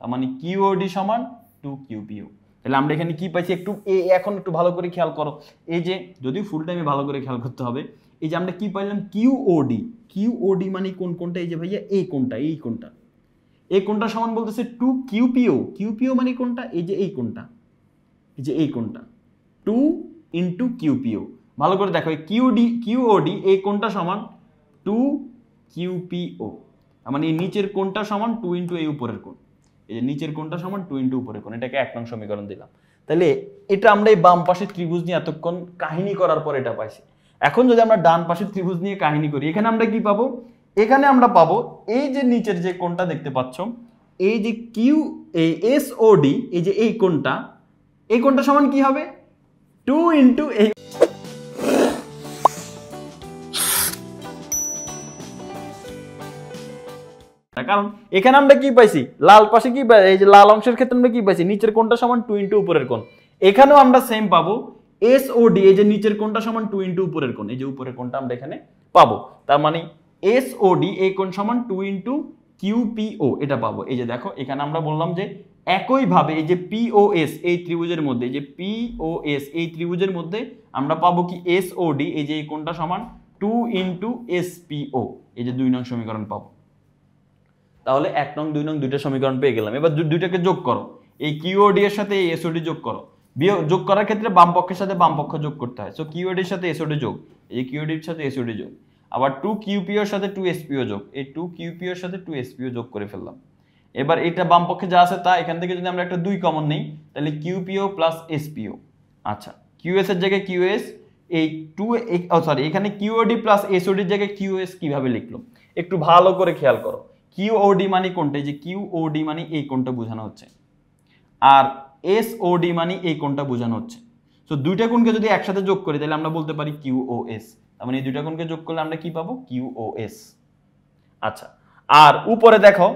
তার মানে কিউওডি সমান 2 কিউপিও। তাহলে আমরা এখানে কি পাইছি একটু এখন একটু ভালো করে খেয়াল করো। এই যে যদিও ফুল টাইমে ভালো করে খেয়াল করতে হবে, এই যে আমরা কি পাইলাম? কিউওডি। কিউওডি মানে কোন কোনটা? এই যে ভাইয়া এই কোনটা, এই কোনটা, এই কোনটা সমান বলতেছে 2 কিউপিও। কিউপিও মানে কোনটা? এই যে এই কোনটা, এই যে এই কোনটা, 2 ইনটু কিউপিও। ভালো করে দেখো এই কিউওডি এই কোনটা সমান 2 কিউপিও। মানে এই নিচের কোণটা সমান 2 ইনটু এই উপরের কোণ। এই যে নিচের কোণটা সমান 2 ইনটু উপরের কোণ। এটাকে 1 নং সমীকরণ দিলাম। তাহলে এটা আমরা এই বাম পাশের ত্রিভুজ নিয়ে এতক্ষণ কাহিনী করার পর এটা পাইছি। এখন যদি আমরা ডান পাশের ত্রিভুজ নিয়ে কাহিনী করি, এখানে আমরা কি পাবো? এখানে আমরা পাবো এই যে নিচের যে কোণটা দেখতে পাচ্ছ, এই যে কিউ এই এসওডি, এই যে এই কোণটা সমান কি হবে? 2 ইনটু এই, কারণ এখানে আমরা কি পাইছি? লাল পাশে কি এই যে লাল অংশের ক্ষেত্রে আমরা কি পাইছি? নিচের কোণটা সমান 2 ইনটু উপরের কোণ। এখানেও আমরা সেম পাবো, এসওডি এই যে নিচের কোণটা সমান 2 ইনটু উপরের কোণ। এই যে উপরের কোণটা আমরা এখানে পাবো। তার মানে এসওডি এই কোণ সমান 2 ইনটু কিউপিও, এটা পাবো। এই যে দেখো এখানে আমরা বললাম যে একইভাবে এই যে পিওএস এই ত্রিভুজের মধ্যে, এই যে পিওএস এই ত্রিভুজের মধ্যে আমরা পাবো কি? এসওডি এই যে এই কোণটা সমান 2 ইনটু এসপিও। এই যে 2 নং সমীকরণ পাবো। তাহলে 1 নং 2 নং দুইটা সমীকরণ পেয়ে গেলাম। এবার দুইটাকে যোগ করো, এই কিউওডি এর সাথে এই এসওডি যোগ করো। বিয়োগ যোগ করার ক্ষেত্রে বাম পক্ষের সাথে বাম পক্ষ যোগ করতে হয়। সো কিউএডি এর সাথে এসওডি যোগ, এই কিউএডি এর সাথে এসওডি যোগ, আবার 2 কিউপিও এর সাথে 2 এসপিও যোগ, এই 2 কিউপিও এর সাথে 2 এসপিও যোগ করে ফেললাম। এবার এটা বাম পক্ষে যা আছে তা এখান থেকে যদি আমরা একটা 2 কমন নেই তাহলে কিউপিও প্লাস এসপিও। আচ্ছা, কিউএস এর জায়গায় কিউএস, এই 2 সরি এখানে কিউওডি প্লাস এসওডি এর জায়গায় কিউএস কিভাবে লিখলো একটু ভালো করে খেয়াল করো। কিউওডি মানে কোনটা, যে কিউওডি মানে এই কোনটা বোঝানো হচ্ছে, আর এসওডি মানে এই কোনটা বোঝানো হচ্ছে। সো দুইটা কোণকে যদি একসাথে যোগ করি তাহলে আমরা বলতে পারি কিউওএস। তার মানে এই দুইটা কোণকে যোগ করলে আমরা কি পাবো, কিউওএস। আচ্ছা, আর উপরে দেখো,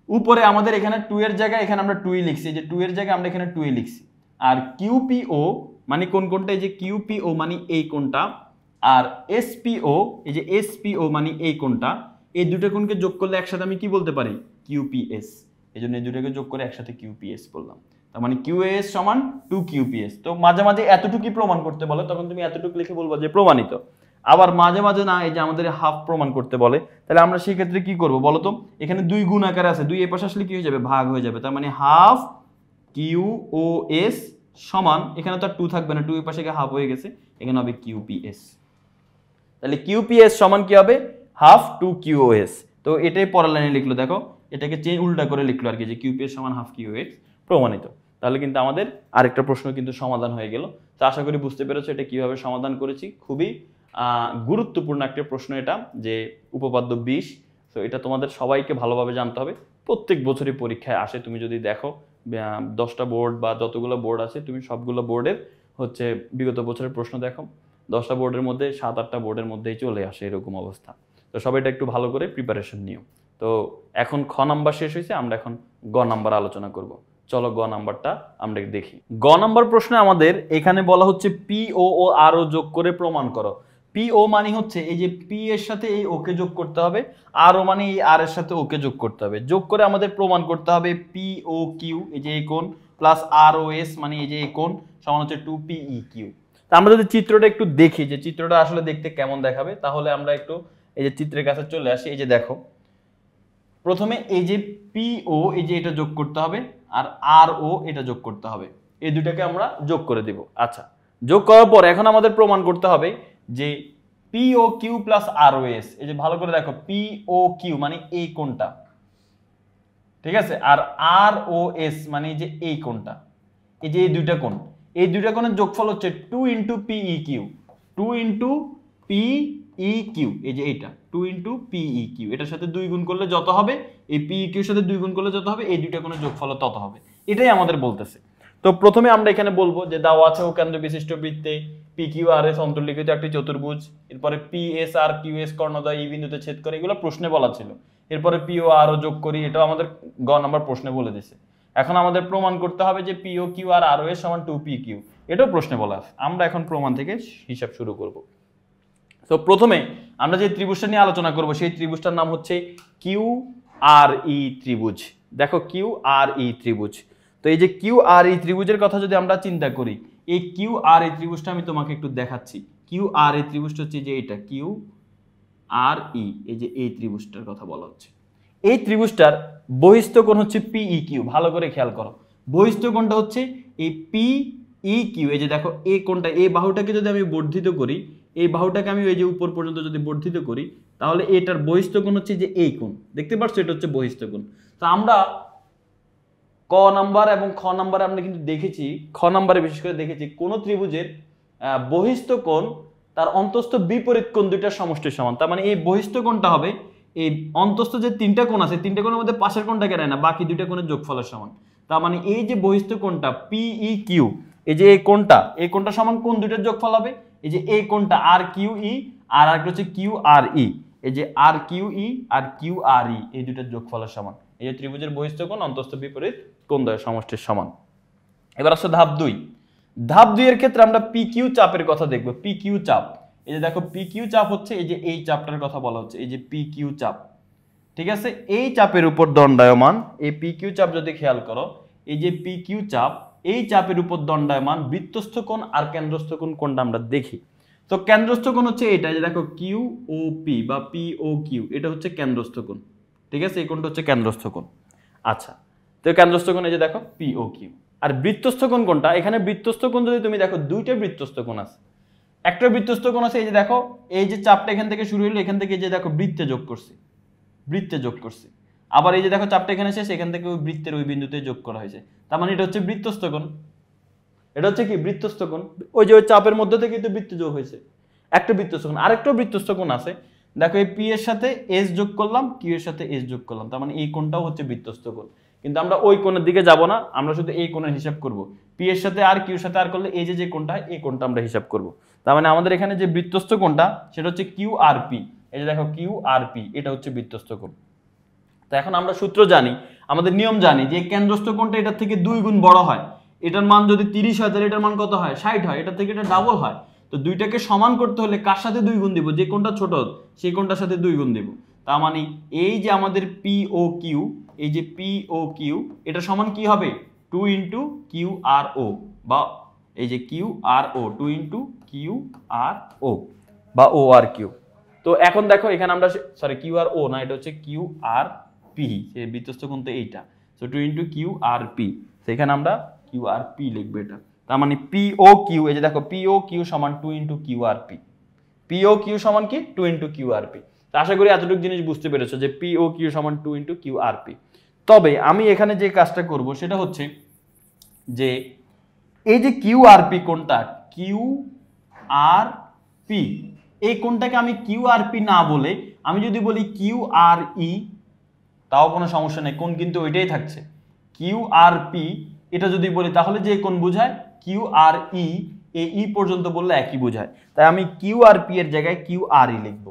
উপরে আমাদের এখানে 2 এর জায়গায় এখানে আমরা 2 লিখছি, যে 2 এর জায়গায় আমরা এখানে 2 লিখছি। আর কিউপিও মানে কোন কোনটা, এই যে কিউপিও মানে এই কোনটা, আর এসপিও এই যে এসপিও মানে এই কোনটা, এই দুটো কোণকে যোগ করলে একসাথে আমি কি বলতে পারি, কিউপিএস। এই জন্য এই দুটোকে যোগ করে একসাথে কিউপিএস বললাম। তার মানে কিউএস সমান 2 কিউপিএস। তো মাঝে মাঝে এতটুকুই প্রমাণ করতে বলে তখন তুমি এতটুকু লিখে বলবো যে প্রমাণিত। আবার মাঝে মাঝে না, এই যে আমাদের হাফ প্রমাণ করতে বলে, তাহলে আমরা সেই ক্ষেত্রে কি করব বলো তো, এখানে 2 গুণ আকারে আছে, 2 এই পাশে আসলে কি হয়ে যাবে, ভাগ হয়ে যাবে। তার মানে হাফ কিউওএস সমান, এখানে তো আর 2 থাকবে না, 2 এই পাশে গিয়ে হাফ হয়ে গেছে, এখানে হবে কিউপিএস। তাহলে কিউপিএস সমান কি হবে, হাফ 2 কিউওএস। তো এটাই পরের লাইনে লিখলো, দেখো এটাকে চেঞ্জ উল্টা করে লিখলো আর কি, যে কিউপিএস সমান হাফ কিউওএক্স, প্রমাণিত। তাহলে কিন্তু আমাদের আরেকটা প্রশ্ন কিন্তু সমাধান হয়ে গেল। তো আশা করি বুঝতে পেরেছো এটা কিভাবে সমাধান করেছি। খুবই গুরুত্বপূর্ণ একটা প্রশ্ন এটা, যে উপপাদ্য 20। তো এটা তোমাদের সবাইকে ভালোভাবে জানতে হবে, প্রত্যেক বছরই পরীক্ষায় আসে। তুমি যদি দেখো 10টা বোর্ড বা যতগুলো বোর্ড আছে তুমি সবগুলো বোর্ডের হচ্ছে বিগত বছরের প্রশ্ন দেখো, 10টা বোর্ডের মধ্যে 7-8টা বোর্ডের মধ্যেই চলে আসে এরকম অবস্থা। তো সবাইটা একটু ভালো করে প্রিপারেশন নিও। তো এখন খ নাম্বার শেষ হয়েছে, আমরা এখন গ নাম্বার আলোচনা করব। চলো গ নাম্বারটা আমরা দেখি। গ নাম্বার প্রশ্নে আমাদের এখানে বলা হচ্ছে পি ও আর ও যোগ করে প্রমাণ করো। পি ও মানে হচ্ছে এই যে পি এর সাথে এই ওকে যোগ করতে হবে, আর ও মানে এই আর এর সাথে ওকে যোগ করতে হবে, যোগ করে আমাদের প্রমাণ করতে হবে পি ও কিউ এই যে এই কোণ প্লাস আর ও এস মানে এই যে এই কোণ সমান হচ্ছে 2 পি ই কিউ। তা আমরা যদি চিত্রটা একটু দেখি যে চিত্রটা আসলে দেখতে কেমন দেখাবে, তাহলে আমরা একটু এই যে চিত্রের কাছে চলে আসি। এই যে দেখো, প্রথমে এই যে পি ও এই যে এটা যোগ করতে হবে, আর ও এটা যোগ করতে হবে, এই দুটাকে আমরা যোগ করে দিব। আচ্ছা, যোগ করার পর এখন আমাদের প্রমাণ করতে হবে যে পি ও কিউ প্লাস আর ও এস, এই যে ভালো করে দেখো পি ও কিউ মানে এই কোণটা, ঠিক আছে, আর ও এস মানে যে এই কোণটা, এই যে এই দুইটা কোণ, এই দুইটা কোণের যোগফল হচ্ছে 2 into P E Q, 2 into P E Q, এই যে এইটা 2 ইন্টু পি ই কিউ, এটার সাথে 2 গুণ করলে যত হবে, এই পি ই কিউর সাথে 2 গুণ করলে যত হবে, এই দুইটা কোণের যোগফল তত হবে। এটাই আমাদের বলতেছে। তো প্রথমে আমরা এখানে বলবো যে দেওয়া আছে ও কেন্দ্র বিশিষ্ট বৃত্তে পি কিউ আর এস অন্তর্লিখিত একটি চতুর্ভুজ, এরপরে পি এস আর কিউ এস কর্ণদ্বয় ই বিন্দুতে ছেদ করে, এগুলো প্রশ্নে বলা ছিল। এরপরে পি ও আর ও যোগ করি, এটাও আমাদের গ নাম্বার প্রশ্নে বলে দিছে। এখন আমাদের প্রমাণ করতে হবে যে পি ও কিউ আর ও এস সমান 2 পি কিউ, এটাও প্রশ্নে বলা আছে। আমরা এখন প্রমাণ থেকে হিসাব শুরু করব। তো প্রথমে আমরা যে ত্রিভুজটা নিয়ে আলোচনা করব সেই ত্রিভুজটার নাম হচ্ছে কিউ আর ই ত্রিভুজ। দেখো কিউ আর ই ত্রিভুজ। তো এই যে কিউ আর ই ত্রিভুজের কথা যদি আমরা চিন্তা করি, এই কিউ আর ই ত্রিভুজটা আমি তোমাকে একটু দেখাচ্ছি। কিউ আর ই ত্রিভুজটা হচ্ছে যে এটা কিউ আর ই, এই যে এই ত্রিভুজটার কথা বলা হচ্ছে। এই ত্রিভুজটার বহিস্থ কোণ হচ্ছে পি ই কিউ, ভালো করে খেয়াল করো। বহিস্থ কোণটা হচ্ছে এই পি ই কিউ, এই যে দেখো এই কোণটা, এই বাহুটাকে যদি আমি বর্ধিত করি, এই বাহুটাকে আমি এই যে উপর পর্যন্ত যদি বর্ধিত করি, তাহলে এটার বহিস্থ কোণ হচ্ছে যে এই কোণ, দেখতে পাচ্ছ, এটা হচ্ছে বহিস্থ কোণ। তো আমরা ক নাম্বার এবং খ নাম্বারে আমরা কিন্তু দেখেছি, খ নাম্বারে বিশেষ করে দেখেছি কোন ত্রিভুজের বহিস্থ কোণ তার অন্তস্থ বিপরীত কোণ দুইটার সমষ্টির সমান। তার মানে এই বহিস্থ কোণটা হবে এই অন্তস্থ যে তিনটা কোণ আছে, তিনটা কোণের মধ্যে পাশের কোণটাকে নেয় না, বাকি দুইটা কোণের যোগফলের সমান। তার মানে এই যে বহিস্থ কোণটা পি ই কিউ, এই যে এই কোণটা সমান কোণ দুইটার যোগফল হবে, এই যে এই কোণটা আর কিউ ই, আর একটা হচ্ছে কিউ আর ই, এই যে আর কিউ ই আর কিউ আর ই, এই দুইটার যোগফলের সমান। এই যে ত্রিভুজের বহিস্থ কোণ অন্তস্থ বিপরীত কোণ দ্বয়ের সমষ্টির সমান। এবার আসলে ধাপ 2। ধাপ 2 এর ক্ষেত্রে আমরা পি কিউ চাপের কথা দেখব। পি কিউ চাপ, এই যে দেখো পি কিউ চাপ হচ্ছে এই যে এই চাপটার কথা বলা হচ্ছে, এই যে পি কিউ চাপ, ঠিক আছে। এই চাপের উপর দণ্ডায়মান, এই পি কিউ চাপ যদি খেয়াল করো, এই যে পি কিউ চাপ, এই চাপের উপর দণ্ডায়মান বৃত্তস্থ কোণ আর কেন্দ্রস্থ কোণ কোনটা আমরা দেখি। তো কেন্দ্রস্থ কোণ হচ্ছে এটা, যে দেখো কিউ ও পি বা পি ও কিউ, এটা হচ্ছে কেন্দ্রস্থ কোণ, ঠিক আছে, এই কোণটা হচ্ছে কেন্দ্রস্থ কোণ। আচ্ছা, তো কেন্দ্রস্থ কোণ এই যে দেখো পি ও কিউ, আর বৃত্তস্থ কোণ কোনটা? এখানে বৃত্তস্থ কোণ যদি তুমি দেখো দুইটা বৃত্তস্থ কোণ আছে। একটা বৃত্তস্থ কোণ আছে এই যে দেখো, এই যে চাপটা এখান থেকে শুরু হলো, এখান থেকে এই যে দেখো বৃত্তে যোগ করছি, বৃত্তে যোগ করছি। আবার এই যে দেখো চাপটা এখানে শেষ, এখান থেকে ওই বৃত্তের ওই বিন্দুতে যোগ করা হয়েছে। তার মানে এটা হচ্ছে বৃত্তস্থ কোণ। এটা হচ্ছে কি? বৃত্তস্থ কোণ। ওই যে ওই চাপের মধ্যে থেকে তো বৃত্ত যোগ হয়েছে, একটা বৃত্তস্থ কোণ। আরেকটা বৃত্তস্থ কোণ আছে, দেখো এই পি এর সাথে এস যোগ করলাম, কিউ এর সাথে এস যোগ করলাম, তার মানে এই কোণটাও হচ্ছে বৃত্তস্থ কোণ। কিন্তু আমরা ওই কোণের দিকে যাব না, আমরা শুধু এই কোণের হিসাব করব। পি এর সাথে আর কিউ এর সাথে আর করলে এই যে কোণটা, এই কোণটা আমরা হিসাব করব। তার মানে আমাদের এখানে যে বৃত্তস্থ কোণটা সেটা হচ্ছে কিউ আর পি। এই যে দেখো কিউ আর পি, এটা হচ্ছে বৃত্তস্থ কোণ। তো এখন আমরা সূত্র জানি, আমাদের নিয়ম জানি যে কেন্দ্রস্থ কোণটা এটার থেকে 2 গুণ বড় হয়। এটার মান যদি 30 হয় তাহলে এটার মান কত হয়? 60 হয়। এটা থেকে এটা ডাবল হয়। তো দুইটাকে সমান করতে হলে কার সাথে 2 গুণ দিব? যে কোণটা ছোট সেই কোণটার সাথে 2 গুণ দেব। তার মানে এই যে আমাদের পি ও কিউ, এই যে পি ও কিউ, এটা সমান কি হবে? 2 ইন্টু কিউ আর ও, বা এই যে কিউ আর ও, 2 ইন্টু কিউ আর ও, বা ও আর কিউ। তো এখন দেখো এখানে আমরা, সরি কিউ আর ও না, এটা হচ্ছে কিউ আর পি, সেই বৃত্তস্থ কোণ তো এইটা। So 2 into Q R P, সেখানে আমরা কিউ আর পি লিখবো এটা। তার মানে পি ও কিউ, এই যে দেখো পি ও কিউ সমান 2 into Q R P. P O Q সমান কি? 2 ইন্টু কিউ আর পি। তো আশা করি এতটুকু জিনিস বুঝতে পেরেছো যে পি ও কিউ সমান 2 ইন্টু কিউ আর পি। তবে আমি এখানে যে কাজটা করব সেটা হচ্ছে যে এই যে কিউ আর পি কোণটা, কিউ আর পি, এই কোণটাকে আমি কিউ আর পি না বলে আমি যদি বলি কিউ আর ই, তাও কোনো সমস্যা নেই, কোণ কিন্তু ওইটাই থাকছে। কিউ আর পি এটা যদি বলি তাহলে যে কোণ বোঝায় কিউ আর ই, এই ই পর্যন্ত বললে একই বোঝায়। তাই আমি কিউ আর পি এর জায়গায় কিউ আর ই লিখব।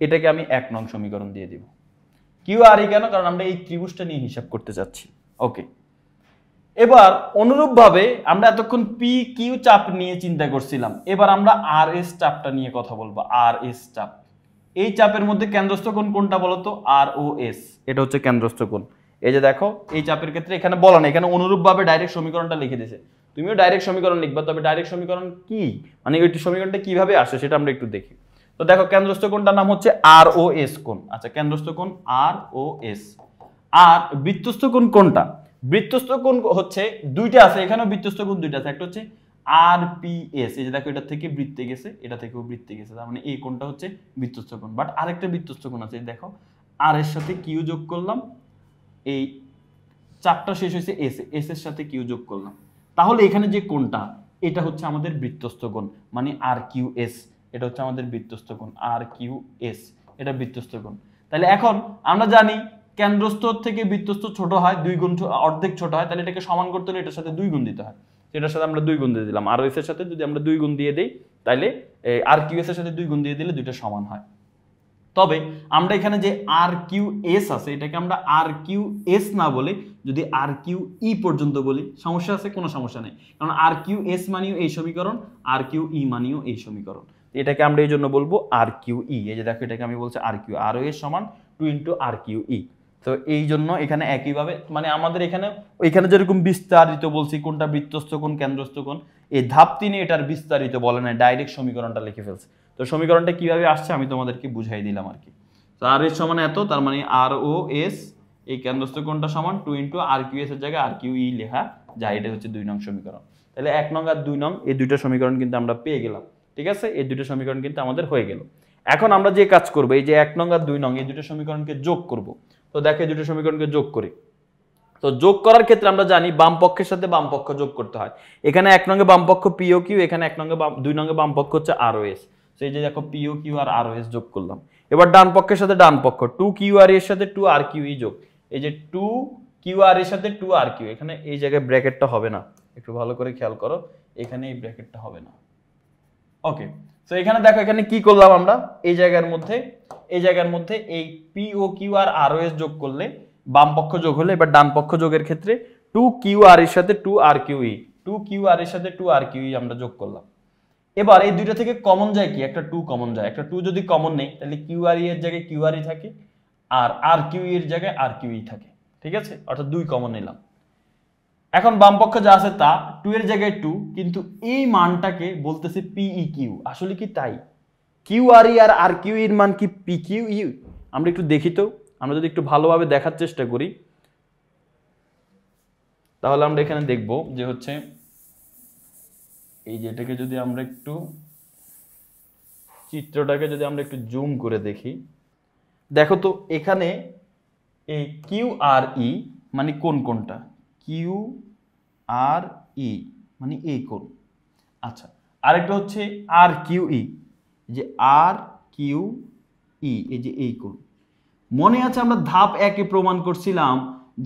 এটাকে আমি 1 নং সমীকরণ দিয়ে দিব। কিউ আর ই কেন? কারণ আমরা এই ত্রিভুজটা নিয়ে হিসাব করতে যাচ্ছি। ওকে, এবার অনুরূপভাবে আমরা এতক্ষণ পি কিউ চাপ নিয়ে চিন্তা করছিলাম, এবার আমরা আর এস চাপটা নিয়ে কথা বলবো। আর এস চাপ, এই চাপের মধ্যে কেন্দ্রস্থ কোণ কোনটা বলতো? আর ও এস, এটা হচ্ছে কেন্দ্রস্থ কোণ। এই যে দেখো এই চাপের ক্ষেত্রে এখানে বলা নেই, এখানে অনুরূপভাবে ডাইরেক্ট সমীকরণটা লিখে দিয়েছে। তুমিও ডাইরেক্ট সমীকরণ লিখবা, তবে ডাইরেক্ট সমীকরণ কি মানে ওই সমীকরণটা কিভাবে আসে সেটা আমরা একটু দেখি। তো দেখো কেন্দ্রস্থ কোণটার নাম হচ্ছে আর ও এস কোণ। আচ্ছা, কেন্দ্রস্থ কোণ আর ও এস। আর বৃত্তস্থ কোণ কোনটা? বৃত্তস্থ কোণ হচ্ছে দুইটা আছে, এখানেও বৃত্তস্থ কোণ দুইটা আছে। একটা হচ্ছে আর পি এস, এই যে দেখো এটা থেকে বৃত্তে গেছে, এটা থেকেও বৃত্তে গেছে, তার মানে এই কোণটা হচ্ছে বৃত্তস্থ কোণ। বাট আরেকটা বৃত্তস্থ কোণ আছে, দেখো আর এর সাথে কিউ যোগ করলাম, এই চাপটা শেষ হয়েছে এস, এস এর সাথে কিউ যোগ করলাম, তাহলে এখানে যে কোণটা এটা হচ্ছে আমাদের বৃত্তস্থ কোণ, মানে আর কিউ এস, এটা হচ্ছে আমাদের বৃত্তস্থ কোণ। আর কিউ এস এটা বৃত্তস্থ কোণ। তাহলে এখন আমরা জানি কেন্দ্রস্থ থেকে বৃত্তস্থ ছোট হয়, 2 গুণ অর্ধেক ছোট হয়, তাহলে এটাকে সমান করতে হলে এটার সাথে 2 গুণ দিতে হয়। এটার সাথে আমরা 2 গুণ দিয়ে দিলাম, আর এস এর সাথে যদি আমরা 2 গুণ দিয়ে দেই তাহলে আর কিউ এস এর সাথে 2 গুণ দিয়ে দিলে দুইটা সমান হয়। তবে আমরা এখানে যে আর কিউ এস আছে এটাকে আমরা আর কিউ এস না বলে যদি আর কিউ ই পর্যন্ত বলি, সমস্যা আছে? কোনো সমস্যা নেই, কারণ আর কিউ এস মানেও এই সমীকরণ, আর কিউ ই মানেও এই সমীকরণ। এটাকে আমরা এই জন্য বলবো আর কিউ ই। এই যে দেখো এটাকে আমি বলছি আর কিউ, আর ও এস সমান 2 ইন্টু আর কিউ ই। তো এই জন্য এখানে একইভাবে মানে আমাদের এখানে ওইখানে যেরকম বিস্তারিত বলছি কোনটা বৃত্তস্থ কোণ কেন্দ্রস্থ কোণ, এই ধাপ 3 এটার বিস্তারিত বলে না, ডাইরেক্ট সমীকরণটা লিখে ফেলছে। তো সমীকরণটা কিভাবে আসছে আমি তোমাদেরকে বুঝাই দিলাম আর কি। তো আর এস সমান এত, তার মানে আর ও এস এই কেন্দ্রস্থ কোণটা সমান 2 ইন্টু আর কিউ এস এর জায়গায় আর কিউ ই লেখা যায়। এটা হচ্ছে 2 নং সমীকরণ। তাহলে 1 নং আর 2 নং এই দুইটা সমীকরণ কিন্তু আমরা পেয়ে গেলাম। ঠিক আছে, এই দুটো সমীকরণ কিন্তু আমাদের হয়ে গেল। এখন আমরা যে কাজ করব, এই যে 1 নং আর 2 নং এই দুটো সমীকরণকে যোগ করব। তো দেখো এই দুটো সমীকরণকে যোগ করি। তো যোগ করার ক্ষেত্রে আমরা জানি বাম পক্ষের সাথে বাম পক্ষ যোগ করতে হয়। এখানে 1 নং এ বাম পক্ষ পি ও কিউ, এখানে 1 নং এ 2 নং এ বাম পক্ষ হচ্ছে আর ও এস। তো এই যে দেখো পি ও কিউ আর আর ও এস যোগ করলাম। এবার ডান পক্ষের সাথে ডান পক্ষ 2 কিউ আর এর সাথে 2 আর কিউ ই যোগ। এই যে 2 কিউ আর এর সাথে 2 আর কিউ, এখানে এই জায়গায় ব্র্যাকেটটা হবে না, একটু ভালো করে খেয়াল করো, এখানে এই ব্র্যাকেটটা হবে না। ওকে, তো এখানে দেখো এখানে কি করলাম আমরা, এই জায়গার মধ্যে এই পি ও কিউ আর আর ও এস যোগ করলে বাম পক্ষ যোগ হলে, এবার ডান পক্ষ যোগের ক্ষেত্রে 2 কিউ আর এর সাথে 2 আর কিউ ই, 2 কিউ আর এর সাথে 2 আর কিউ ই আমরা যোগ করলাম। এবার এই দুইটা থেকে কমন যায় কি? একটা 2 কমন যায়। একটা 2 যদি কমন নেই তাহলে কিউ আর ই এর জায়গায় কিউ আর ই থাকে, আর আর কিউ ই এর জায়গায় আর কিউ ই থাকে। ঠিক আছে, অর্থাৎ 2 কমন নিলাম। এখন বাম পক্ষ যা আছে তা 2 এর জায়গায় 2, কিন্তু এই মানটাকে বলতেছে পিই কিউ। আসলে কি তাই? কিউ আর ই আর আর কিউ এর মান কি পি কিউ ইউ? আমরা একটু দেখি তো, আমরা যদি একটু ভালোভাবে দেখার চেষ্টা করি। তাহলে আমরা এখানে দেখব যে হচ্ছে এই যেটাকে যদি আমরা একটু চিত্রটাকে যদি আমরা একটু জুম করে দেখি, দেখো তো এখানে এই কিউ আর ই মানে কোনটা, কিউ আর ই মানে এই কোণ। আচ্ছা, আরেকটা হচ্ছে আর কিউ ই, যে আর কিউ ই এই যে এই কোণ। মনে আছে আমরা ধাপ 1-এ প্রমাণ করছিলাম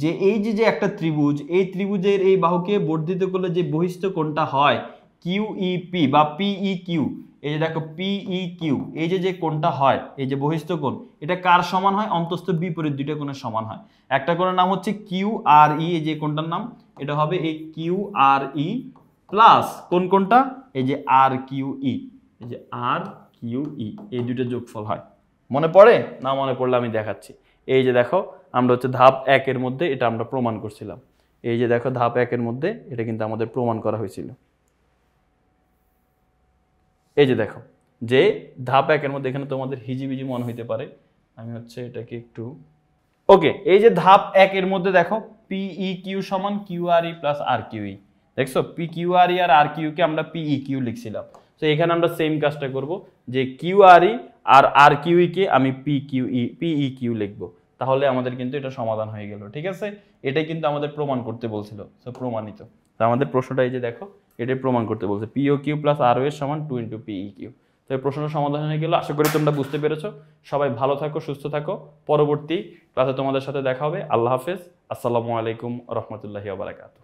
যে এই যে একটা ত্রিভুজ, এই ত্রিভুজের এই বাহুকে বর্ধিত করলে যে বহিস্থ কোণটা হয় কিউইপি বা পিই কিউ, এই যে দেখো পিই কিউ, এই যে কোণটা হয়, এই যে বহিস্থ কোণ, এটা কার সমান হয়? অন্তস্থ বিপরীত দুইটা কোণের সমান হয়। একটা কোণের নাম হচ্ছে কিউ আর ই, এই যে কোণটার নাম, এটা হবে এই কিউ আর ই প্লাস কোণটা এই যে আর কিউ ই, এই যে আর কিউ ই, এই দুইটা যোগফল হয়। মনে পড়ে না? মনে পড়লে আমি দেখাচ্ছি। এই যে দেখো আমরা হচ্ছে ধাপ 1-এর মধ্যে এটা আমরা প্রমাণ করছিলাম। এই যে দেখো ধাপ 1-এর মধ্যে এটা কিন্তু আমাদের প্রমাণ করা হয়েছিল। এই যে দেখো যে ধাপ 1-এর মধ্যে, এখানে তোমাদের হিজিবিজি মনে হইতে পারে, আমি হচ্ছে এটাকে একটু ওকে, এই যে ধাপ 1-এর মধ্যে দেখো পিই কিউ সমান কিউ আর ই প্লাস আর কিউ ই, দেখছো পি কিউ আর ই আর আর কিউ কে আমরা পিই কিউ লিখছিলাম। তো এখানে আমরা সেম কাজটা করব, যে কিউ আর ই আর আর কিউ ই কে আমি পিই কিউ লিখবো, তাহলে আমাদের কিন্তু এটা সমাধান হয়ে গেল। ঠিক আছে, এটাই কিন্তু আমাদের প্রমাণ করতে বলছিল, তো প্রমাণিত। তো আমাদের প্রশ্নটা এই যে দেখো এটাই প্রমাণ করতে বলছে, পিও কিউ প্লাস আর ও এর সমান 2 × পিই কিউ। তো এই প্রশ্নটা সমাধান হয়ে গেল। আশা করি তোমরা বুঝতে পেরেছো। সবাই ভালো থাকো, সুস্থ থাকো। পরবর্তী ক্লাসে তোমাদের সাথে দেখা হবে। আল্লাহ হাফেজ। আসসালামু আলাইকুম রহমতুল্লাহি ওয়া বারাকাতুহু।